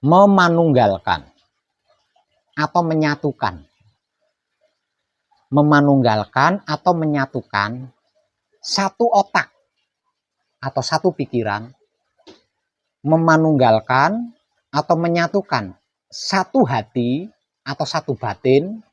memanunggalkan atau menyatukan. Memanunggalkan atau menyatukan satu otak atau satu pikiran, memanunggalkan atau menyatukan satu hati atau satu batin,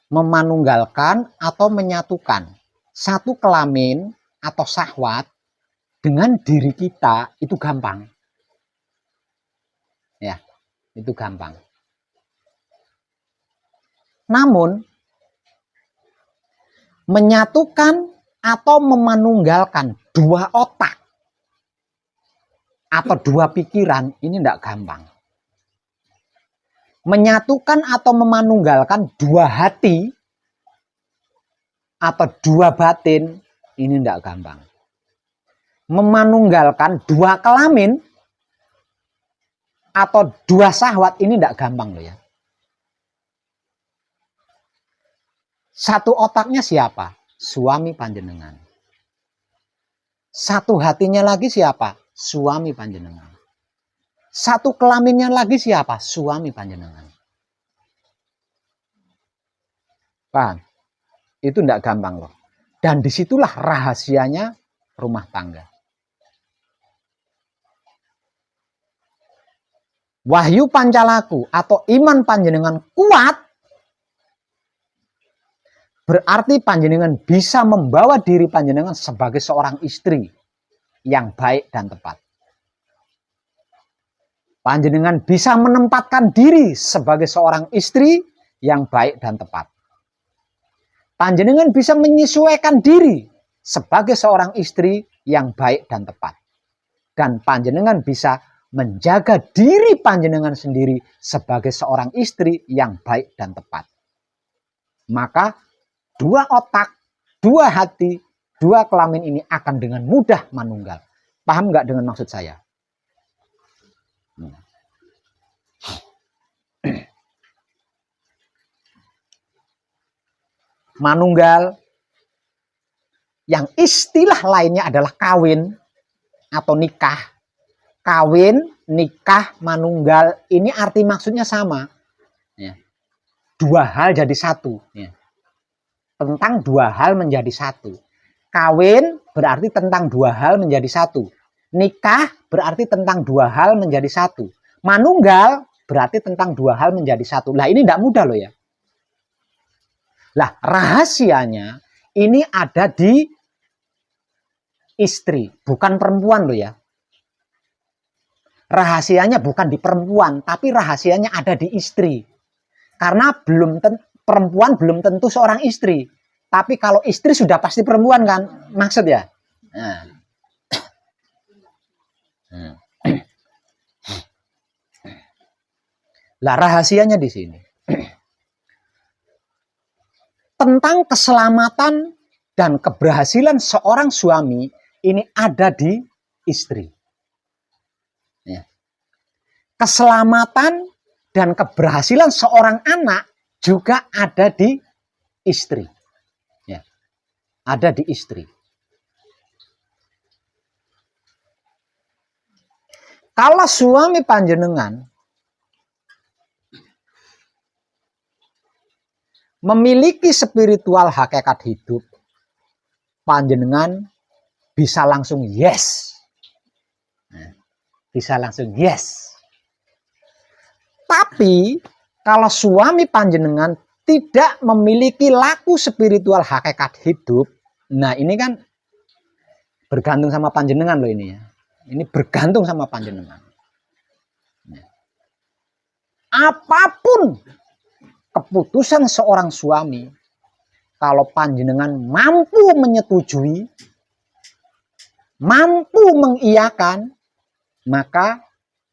memanunggalkan atau menyatukan satu kelamin atau syahwat dengan diri kita, itu gampang. Ya, itu gampang. Namun menyatukan atau memanunggalkan dua otak atau dua pikiran ini tidak gampang. Menyatukan atau memanunggalkan dua hati atau dua batin ini tidak gampang. Memanunggalkan dua kelamin atau dua syahwat ini tidak gampang loh ya. Satu otaknya siapa? Suami panjenengan. Satu hatinya lagi siapa? Suami panjenengan. Satu kelaminnya lagi siapa? Suami panjenengan. Paham? Itu tidak gampang loh. Dan disitulah rahasianya rumah tangga. Wahyu pancalaku atau iman panjenengan kuat, berarti panjenengan bisa membawa diri panjenengan sebagai seorang istri yang baik dan tepat. Panjenengan bisa menempatkan diri sebagai seorang istri yang baik dan tepat. Panjenengan bisa menyesuaikan diri sebagai seorang istri yang baik dan tepat. Dan panjenengan bisa menjaga diri panjenengan sendiri sebagai seorang istri yang baik dan tepat. Maka dua otak, dua hati, dua kelamin ini akan dengan mudah manunggal. Paham nggak dengan maksud saya? Manunggal, yang istilah lainnya adalah kawin atau nikah. Kawin, nikah, manunggal, ini arti maksudnya sama. Ya. Dua hal jadi satu. Ya. Tentang dua hal menjadi satu. Kawin berarti tentang dua hal menjadi satu. Nikah berarti tentang dua hal menjadi satu. Manunggal berarti tentang dua hal menjadi satu. Lah ini tidak mudah loh ya. Lah rahasianya ini ada di istri, bukan perempuan loh ya. Rahasianya bukan di perempuan, tapi rahasianya ada di istri. Karena perempuan belum tentu seorang istri. Tapi kalau istri sudah pasti perempuan kan? Maksud ya? Lah rahasianya di sini. Tentang keselamatan dan keberhasilan seorang suami ini ada di istri. Ya. Keselamatan dan keberhasilan seorang anak juga ada di istri. Ya. Ada di istri. Kalau suami panjenengan memiliki spiritual hakikat hidup, panjenengan bisa langsung yes. Bisa langsung yes. Tapi kalau suami panjenengan tidak memiliki laku spiritual hakikat hidup, nah ini kan bergantung sama panjenengan loh ini ya. Ini bergantung sama panjenengan. Apapun keputusan seorang suami, kalau panjenengan mampu menyetujui, mampu mengiyakan, maka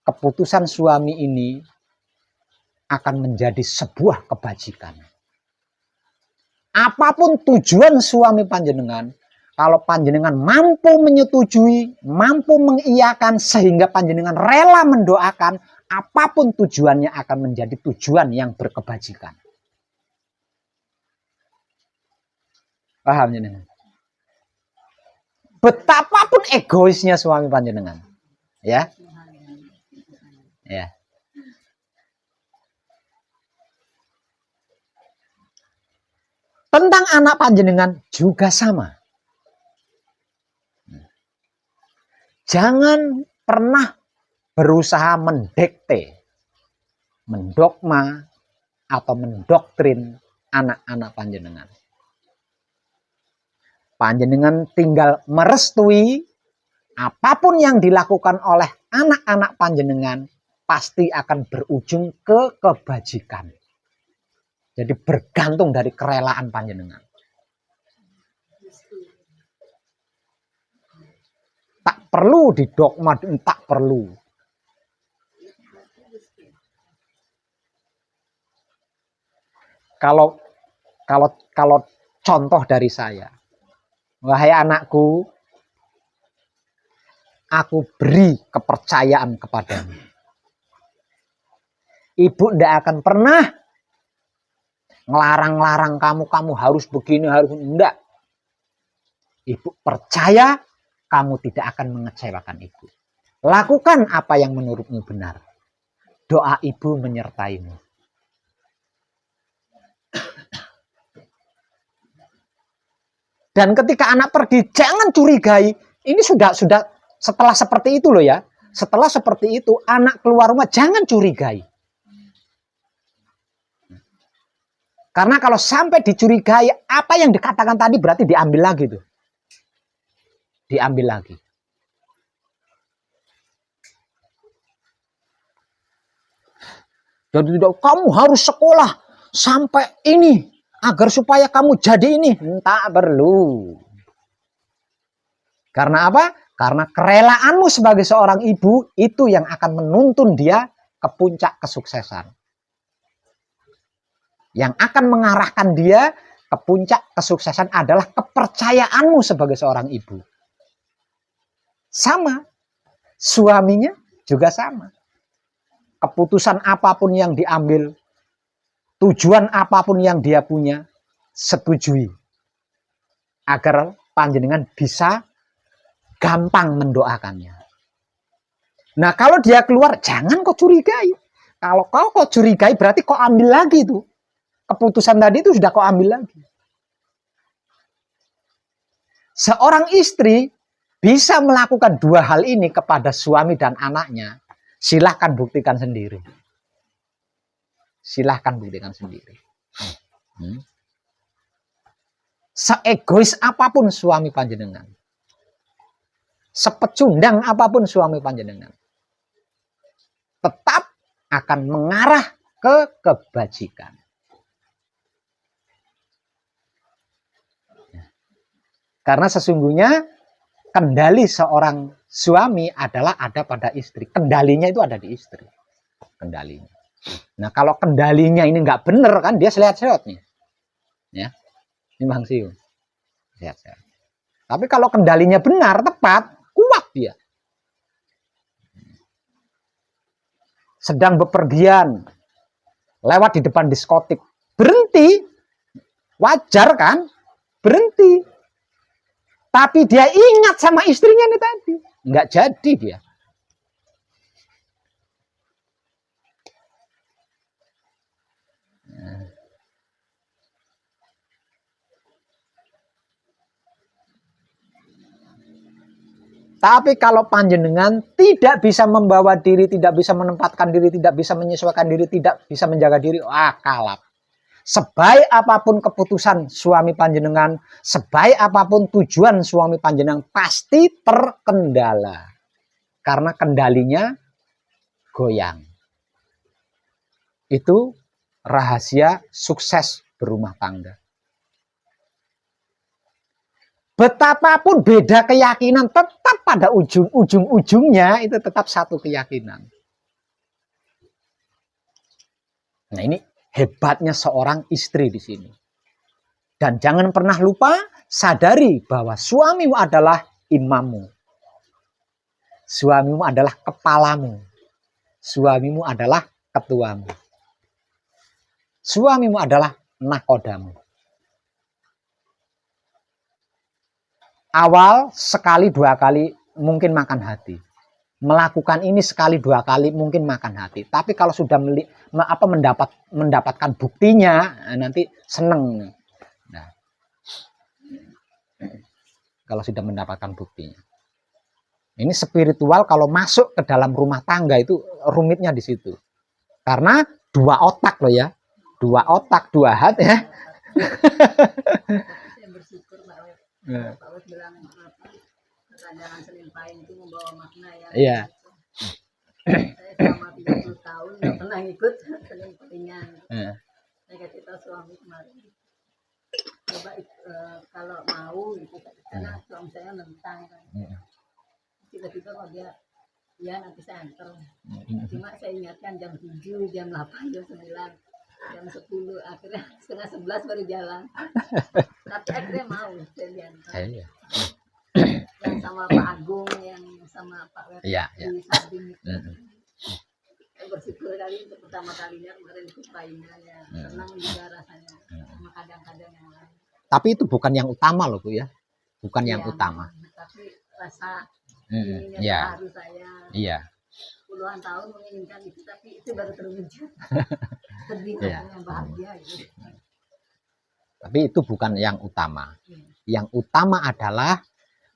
keputusan suami ini akan menjadi sebuah kebajikan. Apapun tujuan suami panjenengan, kalau panjenengan mampu menyetujui, mampu mengiyakan, sehingga panjenengan rela mendoakan, apapun tujuannya akan menjadi tujuan yang berkebajikan. Paham ya? Betapapun egoisnya suami panjenengan, ya. Ya. Tentang anak panjenengan juga sama. Jangan pernah berusaha mendikte, mendogma, atau mendoktrin anak-anak panjenengan. Panjenengan tinggal merestui apapun yang dilakukan oleh anak-anak panjenengan pasti akan berujung ke kebajikan. Jadi bergantung dari kerelaan panjenengan. Tak perlu didogma, tak perlu. Kalau contoh dari saya, wahai anakku, aku beri kepercayaan kepadamu. Ibu tidak akan pernah ngelarang-larang kamu harus begini, harus enggak. Ibu percaya kamu tidak akan mengecewakan ibu. Lakukan apa yang menurutmu benar. Doa ibu menyertaimu. Dan ketika anak pergi, jangan curigai. Ini sudah setelah seperti itu loh ya. Setelah seperti itu, anak keluar rumah, jangan curigai. Karena kalau sampai dicurigai, apa yang dikatakan tadi berarti diambil lagi tuh. Diambil lagi. Jadi kamu harus sekolah sampai ini agar supaya kamu jadi ini. Tak perlu. Karena apa? Karena kerelaanmu sebagai seorang ibu itu yang akan menuntun dia ke puncak kesuksesan. Yang akan mengarahkan dia ke puncak kesuksesan adalah kepercayaanmu sebagai seorang ibu. Sama, suaminya juga sama. Keputusan apapun yang diambil, tujuan apapun yang dia punya, setujui. Agar panjenengan bisa gampang mendoakannya. Nah kalau dia keluar, jangan kau curigai. Kalau kau curigai berarti kau ambil lagi tuh. Keputusan tadi itu sudah kau ambil lagi. Seorang istri bisa melakukan dua hal ini kepada suami dan anaknya, silahkan buktikan sendiri. Silahkan buktikan sendiri. Seegois apapun suami panjenengan, sepecundang apapun suami panjenengan, tetap akan mengarah ke kebajikan. Karena sesungguhnya kendali seorang suami adalah ada pada istri. Kendalinya itu ada di istri. Kendalinya. Nah kalau kendalinya ini nggak benar kan dia seleot-seleot nih. Ya, Nimbang siu. Sehat-sehat. Tapi kalau kendalinya benar, tepat, kuat dia. Sedang bepergian, lewat di depan diskotik, berhenti. Wajar kan? Berhenti. Tapi dia ingat sama istrinya nih tadi. Nggak jadi dia. Tapi kalau panjenengan tidak bisa membawa diri, tidak bisa menempatkan diri, tidak bisa menyesuaikan diri, tidak bisa menjaga diri, kalap. Sebaik apapun keputusan suami panjenengan, sebaik apapun tujuan suami panjenengan, pasti terkendala. Karena kendalinya goyang. Itu rahasia sukses berumah tangga. Betapapun beda keyakinan, tetap pada ujung-ujungnya itu tetap satu keyakinan. Nah ini hebatnya seorang istri di sini. Dan jangan pernah lupa, sadari bahwa suamimu adalah imammu. Suamimu adalah kepalamu. Suamimu adalah ketuamu. Suamimu adalah nakodamu. Awal sekali dua kali mungkin makan hati. Melakukan ini sekali dua kali mungkin makan hati. Tapi kalau sudah mendapatkan buktinya, nanti seneng. Nah, kalau sudah mendapatkan buktinya. Ini spiritual kalau masuk ke dalam rumah tangga itu rumitnya di situ. Karena dua otak loh ya. Dua otak, dua hati ya. Saya bersyukur Pak Wes bilang jangan Senin Pahing itu membawa makna ya. Iya. Saya selama 30 tahun nggak pernah ikut Senin Pahingan. Saya kasih tahu suami kemarin. Coba kalau mau gitu, karena suami saya nentang kan. Tiba-tiba kalau dia, ya nanti saya antar. Cuma saya ingatkan jam 7, jam 8, jam 9, jam 10, akhirnya setengah 11 baru jalan. Tapi akhirnya mau saya diantar. Yang sama Pak Agung, yang sama Pak Wet di Sabing itu. Saya bersyukur kali untuk pertama kalinya kemarin ikut Pahingan ya. Senang juga rasanya. Sama kadang-kadang yang lain. Tapi itu bukan yang utama loh Bu ya. Bukan yang utama. Tapi rasa harus saya. Iya. Puluhan tahun menginginkan itu, tapi itu baru terwujud. Sedih yang bahagia gitu. Tapi itu bukan yang utama. Yang utama adalah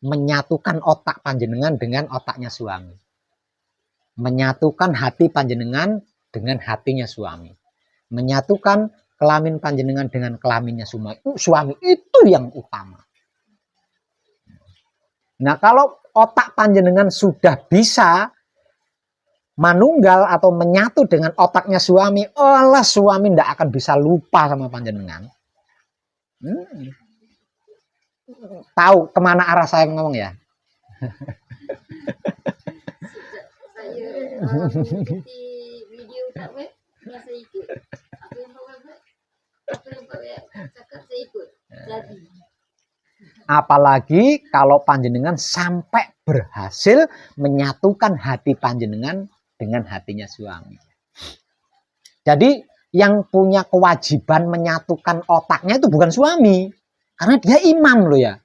menyatukan otak panjenengan dengan otaknya suami. Menyatukan hati panjenengan dengan hatinya suami. Menyatukan kelamin panjenengan dengan kelaminnya suami. Itu yang utama. Nah, kalau otak panjenengan sudah bisa manunggal atau menyatu dengan otaknya suami, Allah suami tidak akan bisa lupa sama panjenengan. Tahu kemana arah saya ngomong ya? Saya mengikuti video tak web, saya ikut. Apa yang cakap saya ikut. Jadi. Apalagi kalau panjenengan sampai berhasil menyatukan hati panjenengan dengan hatinya suami. Jadi yang punya kewajiban menyatukan otaknya itu bukan suami. Karena dia imam loh ya.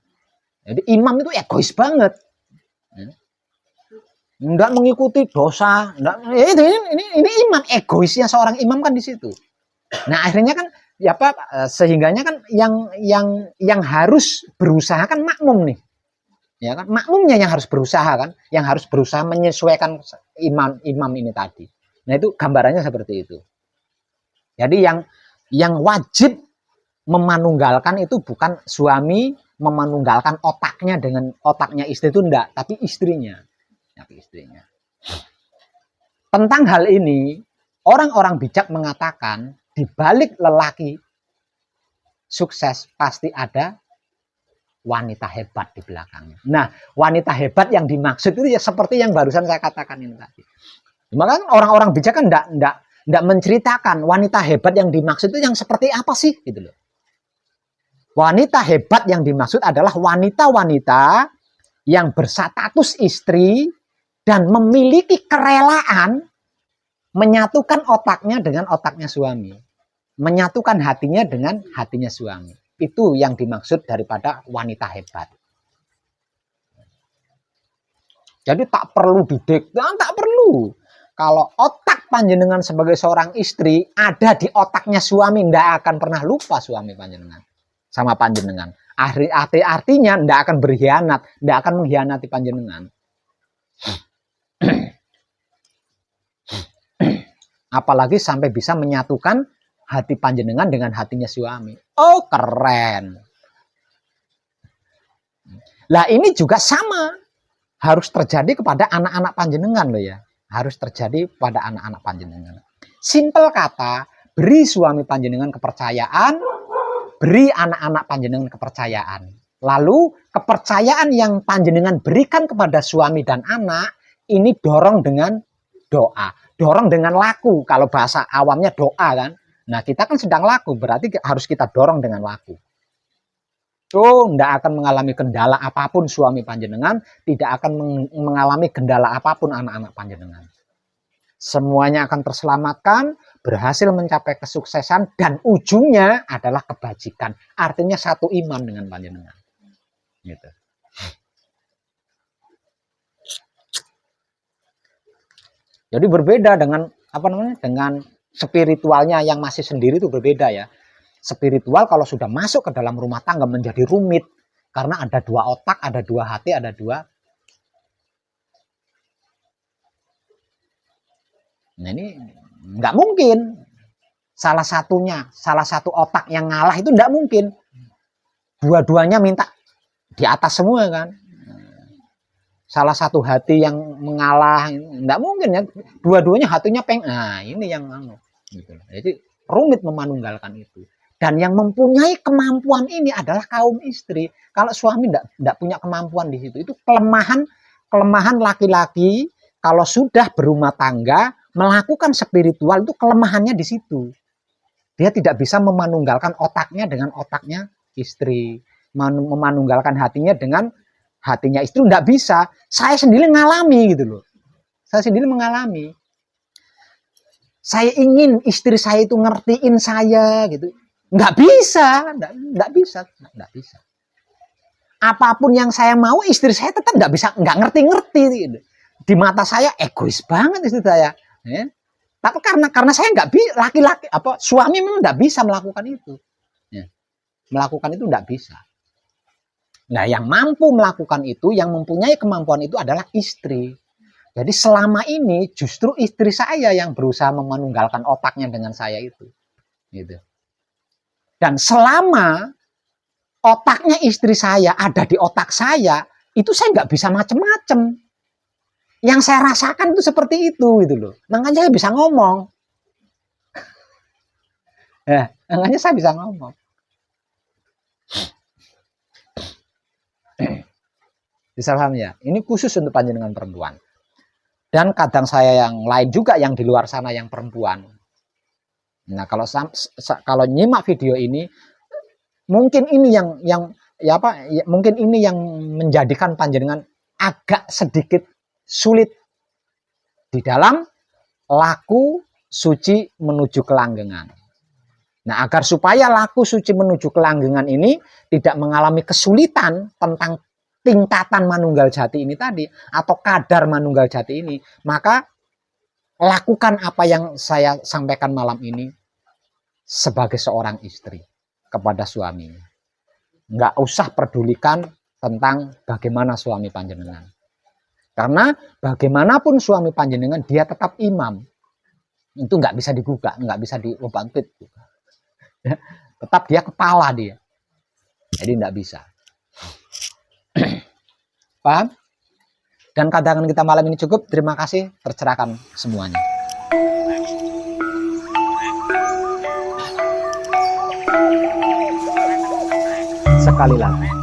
Jadi imam itu egois banget. Enggak mengikuti dosa. Ini imam. Egoisnya seorang imam kan di situ. Nah akhirnya kan ya sehingganya kan yang harus berusaha kan makmum nih. Ya kan makmumnya yang harus berusaha kan, yang harus berusaha menyesuaikan imam ini tadi. Nah itu gambarannya seperti itu. Jadi yang wajib memanunggalkan itu bukan suami memanunggalkan otaknya dengan otaknya istri itu enggak, tapi istrinya. Tentang hal ini orang-orang bijak mengatakan di balik lelaki sukses pasti ada wanita hebat di belakangnya. Nah, wanita hebat yang dimaksud itu ya seperti yang barusan saya katakan ini tadi. Maka orang-orang bijak kan enggak menceritakan wanita hebat yang dimaksud itu yang seperti apa sih gitu loh. Wanita hebat yang dimaksud adalah wanita-wanita yang berstatus istri dan memiliki kerelaan menyatukan otaknya dengan otaknya suami. Menyatukan hatinya dengan hatinya suami. Itu yang dimaksud daripada wanita hebat. Jadi tak perlu didektan, tak perlu. Kalau otak panjenengan sebagai seorang istri ada di otaknya suami, ndak akan pernah lupa suami panjenengan sama panjenengan. Artinya ndak akan berkhianat, ndak akan mengkhianati panjenengan. Apalagi sampai bisa menyatukan hati panjenengan dengan hatinya suami. Oh keren. Lah ini juga sama. Harus terjadi kepada anak-anak panjenengan loh ya. Harus terjadi pada anak-anak panjenengan. Simpel kata, beri suami panjenengan kepercayaan, beri anak-anak panjenengan kepercayaan. Lalu kepercayaan yang panjenengan berikan kepada suami dan anak, ini dorong dengan doa. Dorong dengan laku, kalau bahasa awamnya doa kan. Nah kita kan sedang laku, berarti harus kita dorong dengan laku. Oh, tidak akan mengalami kendala apapun suami panjenengan, tidak akan mengalami kendala apapun anak-anak panjenengan. Semuanya akan terselamatkan, berhasil mencapai kesuksesan, dan ujungnya adalah kebajikan. Artinya satu iman dengan panjenengan. Gitu. Jadi berbeda dengan apa namanya, dengan spiritualnya yang masih sendiri itu berbeda ya. Spiritual kalau sudah masuk ke dalam rumah tangga menjadi rumit karena ada dua otak, ada dua hati, ada dua. Nah ini nggak mungkin salah satu otak yang ngalah itu nggak mungkin. Dua-duanya minta di atas semua kan. Salah satu hati yang mengalah, nggak mungkin ya. Dua-duanya hatinya nah ini yang gitu. Jadi rumit memanunggalkan itu. Dan yang mempunyai kemampuan ini adalah kaum istri. Kalau suami nggak punya kemampuan di situ, itu kelemahan laki-laki kalau sudah berumah tangga melakukan spiritual, itu kelemahannya di situ. Dia tidak bisa memanunggalkan otaknya dengan otaknya istri, memanunggalkan hatinya dengan hatinya istri, nggak bisa. Saya sendiri ngalami gitu loh. Saya sendiri mengalami. Saya ingin istri saya itu ngertiin saya gitu. Nggak bisa. Apapun yang saya mau, istri saya tetap nggak ngerti-ngerti gitu. Di mata saya egois banget istri saya. Ya. Tapi karena saya nggak bisa, laki-laki suami memang nggak bisa melakukan itu. Ya. Melakukan itu nggak bisa. Nah, yang mampu melakukan itu, yang mempunyai kemampuan itu adalah istri. Jadi selama ini justru istri saya yang berusaha memanunggalkan otaknya dengan saya itu. Gitu. Dan selama otaknya istri saya ada di otak saya, itu saya nggak bisa macem-macem. Yang saya rasakan itu seperti itu gitu loh. Makanya saya bisa ngomong. Makanya saya bisa ngomong. Bisa paham ya? Ini khusus untuk panjenengan perempuan. Dan kadang saya yang lain juga yang di luar sana yang perempuan. Nah, kalau nyimak video ini, mungkin ini mungkin ini yang menjadikan panjenengan agak sedikit sulit di dalam laku suci menuju kelanggengan. Nah, agar supaya laku suci menuju kelanggengan ini tidak mengalami kesulitan tentang tingkatan manunggal jati ini tadi, atau kadar manunggal jati ini, maka lakukan apa yang saya sampaikan malam ini sebagai seorang istri kepada suaminya. Nggak usah pedulikan tentang bagaimana suami panjenengan. Karena bagaimanapun suami panjenengan, dia tetap imam. Itu nggak bisa digugat, nggak bisa diobati. Tetap dia kepala dia. Jadi nggak bisa. Paham? Dan kadangan kita malam ini cukup. Terima kasih. Tercerahkan semuanya. Sekali lagi.